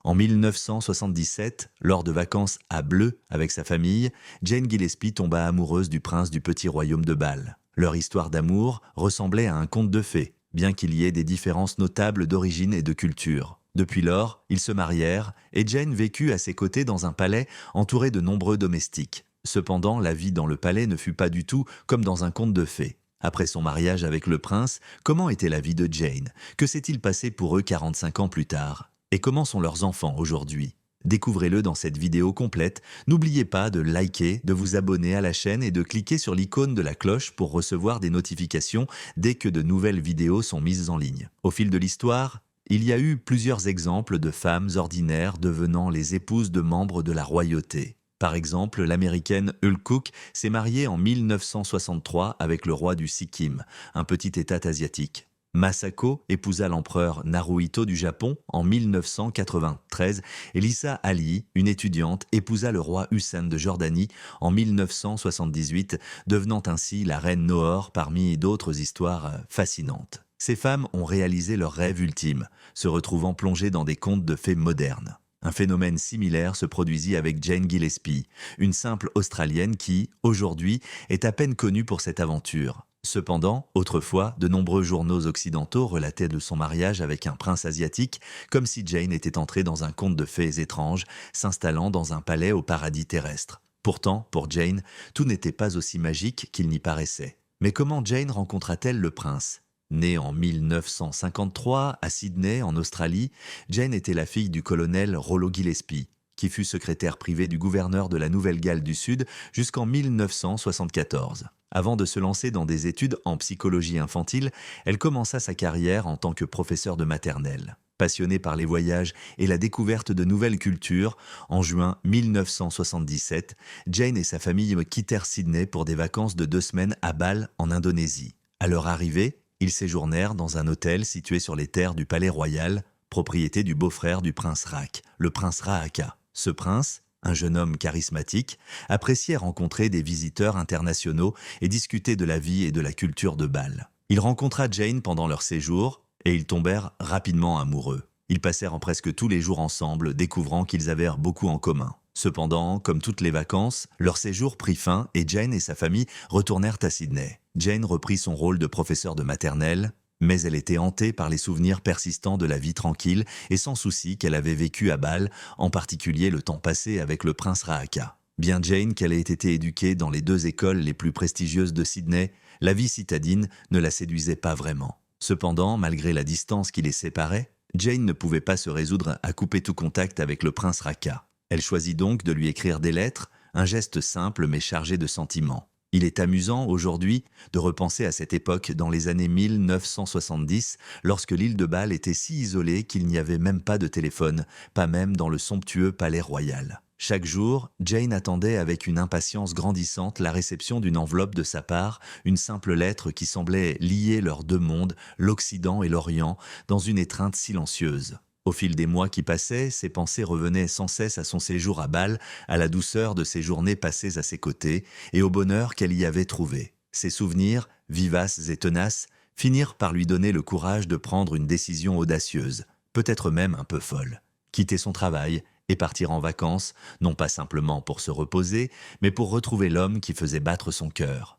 En 1977, lors de vacances à Bleu avec sa famille, Jane Gillespie tomba amoureuse du prince du petit royaume de Bâle. Leur histoire d'amour ressemblait à un conte de fées, bien qu'il y ait des différences notables d'origine et de culture. Depuis lors, ils se marièrent et Jane vécut à ses côtés dans un palais entouré de nombreux domestiques. Cependant, la vie dans le palais ne fut pas du tout comme dans un conte de fées. Après son mariage avec le prince, comment était la vie de Jane? Que s'est-il passé pour eux 45 ans plus tard? Et comment sont leurs enfants aujourd'hui? Découvrez-le dans cette vidéo complète. N'oubliez pas de liker, de vous abonner à la chaîne et de cliquer sur l'icône de la cloche pour recevoir des notifications dès que de nouvelles vidéos sont mises en ligne. Au fil de l'histoire, il y a eu plusieurs exemples de femmes ordinaires devenant les épouses de membres de la royauté. Par exemple, l'américaine Hull Cook s'est mariée en 1963 avec le roi du Sikkim, un petit état asiatique. Masako épousa l'empereur Naruhito du Japon en 1993 et Lisa Ali, une étudiante, épousa le roi Hussein de Jordanie en 1978, devenant ainsi la reine Noor parmi d'autres histoires fascinantes. Ces femmes ont réalisé leur rêve ultime, se retrouvant plongées dans des contes de fées modernes. Un phénomène similaire se produisit avec Jane Gillespie, une simple Australienne qui, aujourd'hui, est à peine connue pour cette aventure. Cependant, autrefois, de nombreux journaux occidentaux relataient de son mariage avec un prince asiatique, comme si Jane était entrée dans un conte de fées étranges, s'installant dans un palais au paradis terrestre. Pourtant, pour Jane, tout n'était pas aussi magique qu'il n'y paraissait. Mais comment Jane rencontra-t-elle le prince ? Née en 1953 à Sydney, en Australie, Jane était la fille du colonel Rollo Gillespie, qui fut secrétaire privé du gouverneur de la Nouvelle-Galles du Sud jusqu'en 1974. Avant de se lancer dans des études en psychologie infantile, elle commença sa carrière en tant que professeure de maternelle. Passionnée par les voyages et la découverte de nouvelles cultures, en juin 1977, Jane et sa famille quittèrent Sydney pour des vacances de 2 semaines à Bâle, en Indonésie. À leur arrivée, ils séjournèrent dans un hôtel situé sur les terres du Palais Royal, propriété du beau-frère du prince Rak, le prince Rahaka. Ce prince, un jeune homme charismatique, appréciait rencontrer des visiteurs internationaux et discuter de la vie et de la culture de Bâle. Il rencontra Jane pendant leur séjour et ils tombèrent rapidement amoureux. Ils passèrent presque tous les jours ensemble, découvrant qu'ils avaient beaucoup en commun. Cependant, comme toutes les vacances, leur séjour prit fin et Jane et sa famille retournèrent à Sydney. Jane reprit son rôle de professeur de maternelle, mais elle était hantée par les souvenirs persistants de la vie tranquille et sans souci qu'elle avait vécue à Bâle, en particulier le temps passé avec le prince Rahaka. Bien Jane qu'elle ait été éduquée dans les 2 écoles les plus prestigieuses de Sydney, la vie citadine ne la séduisait pas vraiment. Cependant, malgré la distance qui les séparait, Jane ne pouvait pas se résoudre à couper tout contact avec le prince Rahaka. Elle choisit donc de lui écrire des lettres, un geste simple mais chargé de sentiments. Il est amusant aujourd'hui de repenser à cette époque dans les années 1970, lorsque l'île de Bâle était si isolée qu'il n'y avait même pas de téléphone, pas même dans le somptueux palais royal. Chaque jour, Jane attendait avec une impatience grandissante la réception d'une enveloppe de sa part, une simple lettre qui semblait lier leurs 2 mondes, l'Occident et l'Orient, dans une étreinte silencieuse. Au fil des mois qui passaient, ses pensées revenaient sans cesse à son séjour à Bâle, à la douceur de ses journées passées à ses côtés et au bonheur qu'elle y avait trouvé. Ses souvenirs, vivaces et tenaces, finirent par lui donner le courage de prendre une décision audacieuse, peut-être même un peu folle. Quitter son travail et partir en vacances, non pas simplement pour se reposer, mais pour retrouver l'homme qui faisait battre son cœur.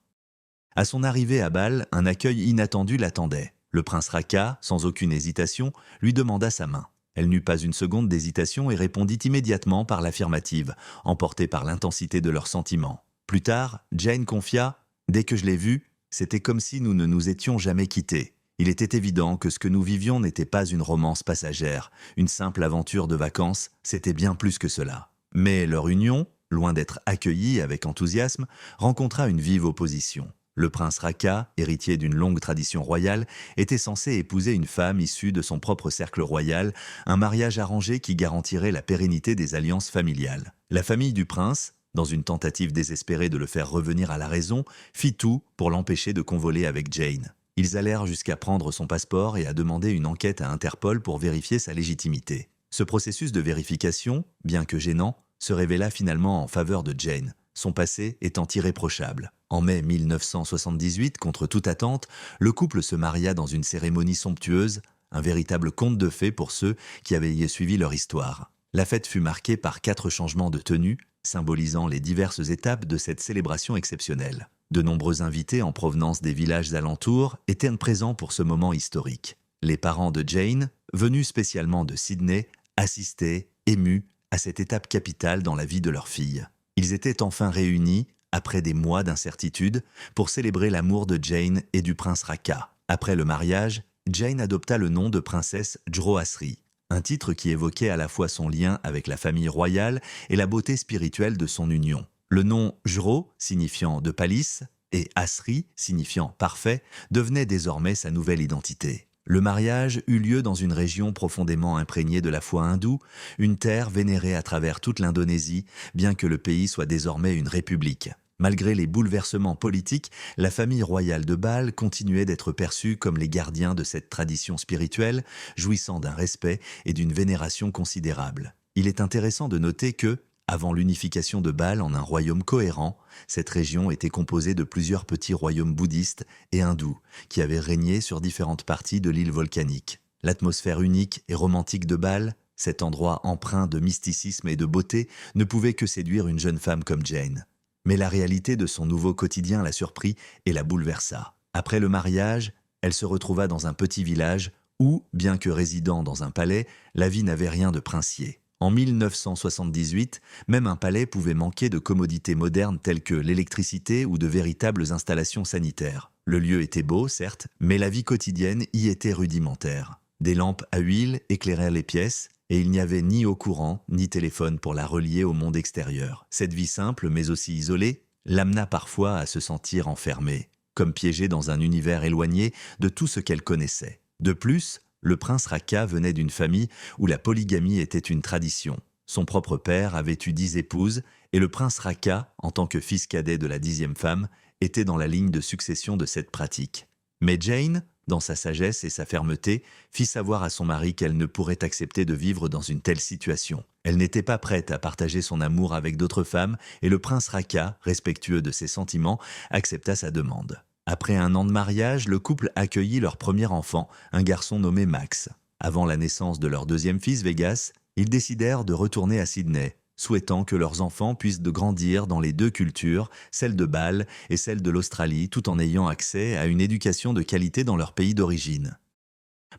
À son arrivée à Bâle, un accueil inattendu l'attendait. Le prince Rahaka, sans aucune hésitation, lui demanda sa main. Elle n'eut pas une seconde d'hésitation et répondit immédiatement par l'affirmative, emportée par l'intensité de leurs sentiments. Plus tard, Jane confia « Dès que je l'ai vu, c'était comme si nous ne nous étions jamais quittés. Il était évident que ce que nous vivions n'était pas une romance passagère, une simple aventure de vacances, c'était bien plus que cela. » Mais leur union, loin d'être accueillie avec enthousiasme, rencontra une vive opposition. Le prince Rahaka, héritier d'une longue tradition royale, était censé épouser une femme issue de son propre cercle royal, un mariage arrangé qui garantirait la pérennité des alliances familiales. La famille du prince, dans une tentative désespérée de le faire revenir à la raison, fit tout pour l'empêcher de convoler avec Jane. Ils allèrent jusqu'à prendre son passeport et à demander une enquête à Interpol pour vérifier sa légitimité. Ce processus de vérification, bien que gênant, se révéla finalement en faveur de Jane, son passé étant irréprochable. En mai 1978, contre toute attente, le couple se maria dans une cérémonie somptueuse, un véritable conte de fées pour ceux qui avaient suivi leur histoire. La fête fut marquée par 4 changements de tenue, symbolisant les diverses étapes de cette célébration exceptionnelle. De nombreux invités en provenance des villages alentours étaient présents pour ce moment historique. Les parents de Jane, venus spécialement de Sydney, assistaient, émus, à cette étape capitale dans la vie de leur fille. Ils étaient enfin réunis, après des mois d'incertitude, pour célébrer l'amour de Jane et du prince Raka. Après le mariage, Jane adopta le nom de princesse Djohasri, un titre qui évoquait à la fois son lien avec la famille royale et la beauté spirituelle de son union. Le nom Jro, signifiant de palice, et Asri, signifiant parfait, devenait désormais sa nouvelle identité. Le mariage eut lieu dans une région profondément imprégnée de la foi hindoue, une terre vénérée à travers toute l'Indonésie, bien que le pays soit désormais une république. Malgré les bouleversements politiques, la famille royale de Bâle continuait d'être perçue comme les gardiens de cette tradition spirituelle, jouissant d'un respect et d'une vénération considérables. Il est intéressant de noter que, avant l'unification de Bâle en un royaume cohérent, cette région était composée de plusieurs petits royaumes bouddhistes et hindous qui avaient régné sur différentes parties de l'île volcanique. L'atmosphère unique et romantique de Bâle, cet endroit empreint de mysticisme et de beauté, ne pouvait que séduire une jeune femme comme Jane. Mais la réalité de son nouveau quotidien la surprit et la bouleversa. Après le mariage, elle se retrouva dans un petit village où, bien que résidant dans un palais, la vie n'avait rien de princier. En 1978, même un palais pouvait manquer de commodités modernes telles que l'électricité ou de véritables installations sanitaires. Le lieu était beau, certes, mais la vie quotidienne y était rudimentaire. Des lampes à huile éclairaient les pièces, et il n'y avait ni eau courant, ni téléphone pour la relier au monde extérieur. Cette vie simple, mais aussi isolée, l'amena parfois à se sentir enfermée, comme piégée dans un univers éloigné de tout ce qu'elle connaissait. De plus, le prince Raka venait d'une famille où la polygamie était une tradition. Son propre père avait eu 10 épouses, et le prince Raka, en tant que fils cadet de la 10e femme, était dans la ligne de succession de cette pratique. Mais Jane, dans sa sagesse et sa fermeté, fit savoir à son mari qu'elle ne pourrait accepter de vivre dans une telle situation. Elle n'était pas prête à partager son amour avec d'autres femmes, et le prince Raka, respectueux de ses sentiments, accepta sa demande. Après 1 an de mariage, le couple accueillit leur premier enfant, un garçon nommé Max. Avant la naissance de leur 2e fils, Vegas, ils décidèrent de retourner à Sydney, souhaitant que leurs enfants puissent grandir dans les 2 cultures, celle de Bâle et celle de l'Australie, tout en ayant accès à une éducation de qualité dans leur pays d'origine.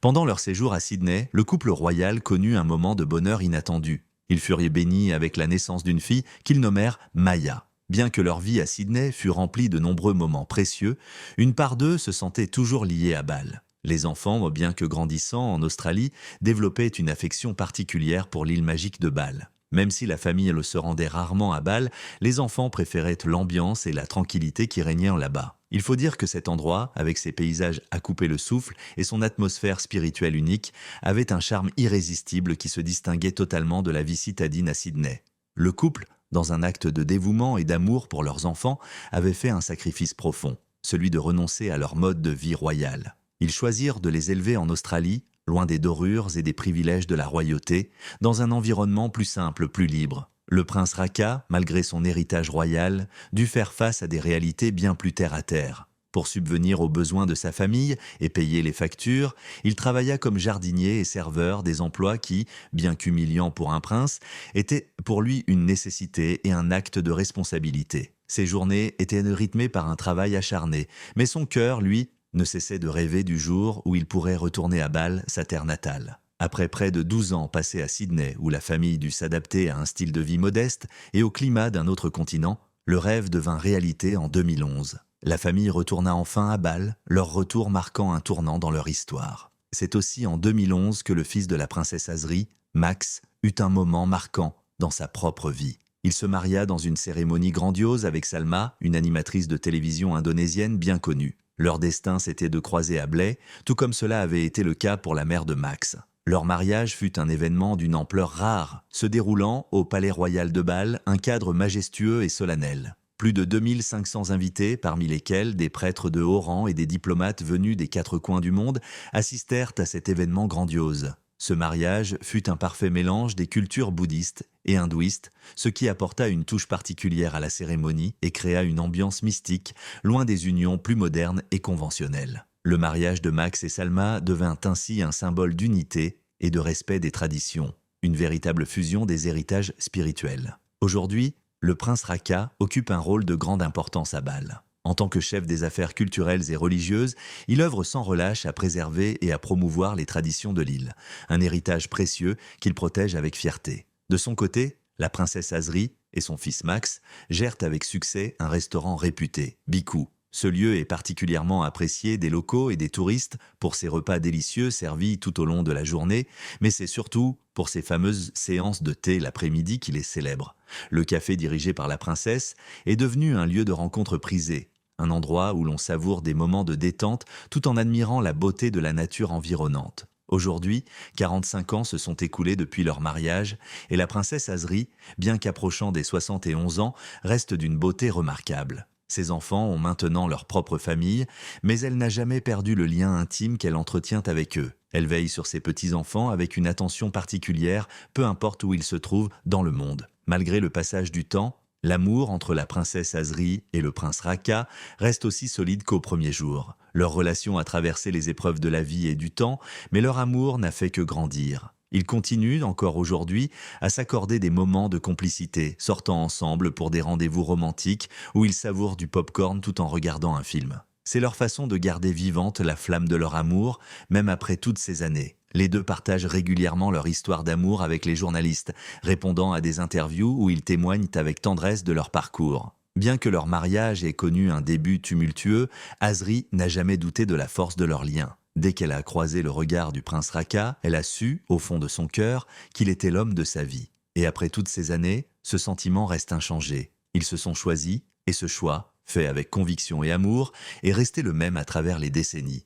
Pendant leur séjour à Sydney, le couple royal connut un moment de bonheur inattendu. Ils furent bénis avec la naissance d'une fille qu'ils nommèrent Maya. Bien que leur vie à Sydney fût remplie de nombreux moments précieux, une part d'eux se sentait toujours liée à Bâle. Les enfants, bien que grandissant en Australie, développaient une affection particulière pour l'île magique de Bâle. Même si la famille se rendait rarement à Bâle, les enfants préféraient l'ambiance et la tranquillité qui régnaient là-bas. Il faut dire que cet endroit, avec ses paysages à couper le souffle et son atmosphère spirituelle unique, avait un charme irrésistible qui se distinguait totalement de la vie citadine à Sydney. Le couple, dans un acte de dévouement et d'amour pour leurs enfants, avait fait un sacrifice profond, celui de renoncer à leur mode de vie royal. Ils choisirent de les élever en Australie, loin des dorures et des privilèges de la royauté, dans un environnement plus simple, plus libre. Le prince Raka, malgré son héritage royal, dut faire face à des réalités bien plus terre-à-terre. Pour subvenir aux besoins de sa famille et payer les factures, il travailla comme jardinier et serveur, des emplois qui, bien qu'humiliants pour un prince, étaient pour lui une nécessité et un acte de responsabilité. Ses journées étaient rythmées par un travail acharné, mais son cœur, lui, ne cessait de rêver du jour où il pourrait retourner à Bâle, sa terre natale. Après près de 12 ans passés à Sydney, où la famille dut s'adapter à un style de vie modeste et au climat d'un autre continent, le rêve devint réalité en 2011. La famille retourna enfin à Bâle, leur retour marquant un tournant dans leur histoire. C'est aussi en 2011 que le fils de la princesse Asri, Max, eut un moment marquant dans sa propre vie. Il se maria dans une cérémonie grandiose avec Salma, une animatrice de télévision indonésienne bien connue. Leur destin s'était de croiser à Bâle, tout comme cela avait été le cas pour la mère de Max. Leur mariage fut un événement d'une ampleur rare, se déroulant au Palais Royal de Bâle, un cadre majestueux et solennel. Plus de 2500 invités, parmi lesquels des prêtres de haut rang et des diplomates venus des 4 coins du monde, assistèrent à cet événement grandiose. Ce mariage fut un parfait mélange des cultures bouddhistes et hindouistes, ce qui apporta une touche particulière à la cérémonie et créa une ambiance mystique, loin des unions plus modernes et conventionnelles. Le mariage de Max et Salma devint ainsi un symbole d'unité et de respect des traditions. une véritable fusion des héritages spirituels. Aujourd'hui, le prince Raka occupe un rôle de grande importance à Bâle. En tant que chef des affaires culturelles et religieuses, il œuvre sans relâche à préserver et à promouvoir les traditions de l'île, un héritage précieux qu'il protège avec fierté. De son côté, la princesse Azri et son fils Max gèrent avec succès un restaurant réputé, Bikou. Ce lieu est particulièrement apprécié des locaux et des touristes pour ses repas délicieux servis tout au long de la journée, mais c'est surtout pour ses fameuses séances de thé l'après-midi qu'il est célèbre. Le café dirigé par la princesse est devenu un lieu de rencontre prisé, un endroit où l'on savoure des moments de détente tout en admirant la beauté de la nature environnante. Aujourd'hui, 45 ans se sont écoulés depuis leur mariage et la princesse Azri, bien qu'approchant des 71 ans, reste d'une beauté remarquable. Ses enfants ont maintenant leur propre famille, mais elle n'a jamais perdu le lien intime qu'elle entretient avec eux. Elle veille sur ses petits-enfants avec une attention particulière, peu importe où ils se trouvent dans le monde. Malgré le passage du temps, l'amour entre la princesse Azri et le prince Raka reste aussi solide qu'au premier jour. Leur relation a traversé les épreuves de la vie et du temps, mais leur amour n'a fait que grandir. Ils continuent encore aujourd'hui à s'accorder des moments de complicité, sortant ensemble pour des rendez-vous romantiques où ils savourent du popcorn tout en regardant un film. C'est leur façon de garder vivante la flamme de leur amour, même après toutes ces années. Les deux partagent régulièrement leur histoire d'amour avec les journalistes, répondant à des interviews où ils témoignent avec tendresse de leur parcours. Bien que leur mariage ait connu un début tumultueux, Azri n'a jamais douté de la force de leur lien. Dès qu'elle a croisé le regard du prince Raka, elle a su, au fond de son cœur, qu'il était l'homme de sa vie. Et après toutes ces années, ce sentiment reste inchangé. Ils se sont choisis, et ce choix, fait avec conviction et amour, est resté le même à travers les décennies.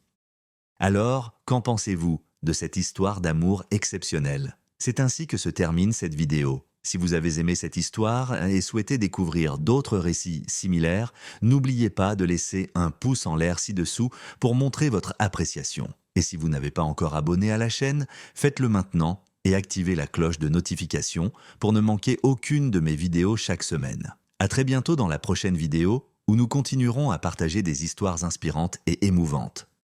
Alors, qu'en pensez-vous de cette histoire d'amour exceptionnelle? C'est ainsi que se termine cette vidéo. Si vous avez aimé cette histoire et souhaitez découvrir d'autres récits similaires, n'oubliez pas de laisser un pouce en l'air ci-dessous pour montrer votre appréciation. Et si vous n'avez pas encore abonné à la chaîne, faites-le maintenant et activez la cloche de notification pour ne manquer aucune de mes vidéos chaque semaine. À très bientôt dans la prochaine vidéo où nous continuerons à partager des histoires inspirantes et émouvantes.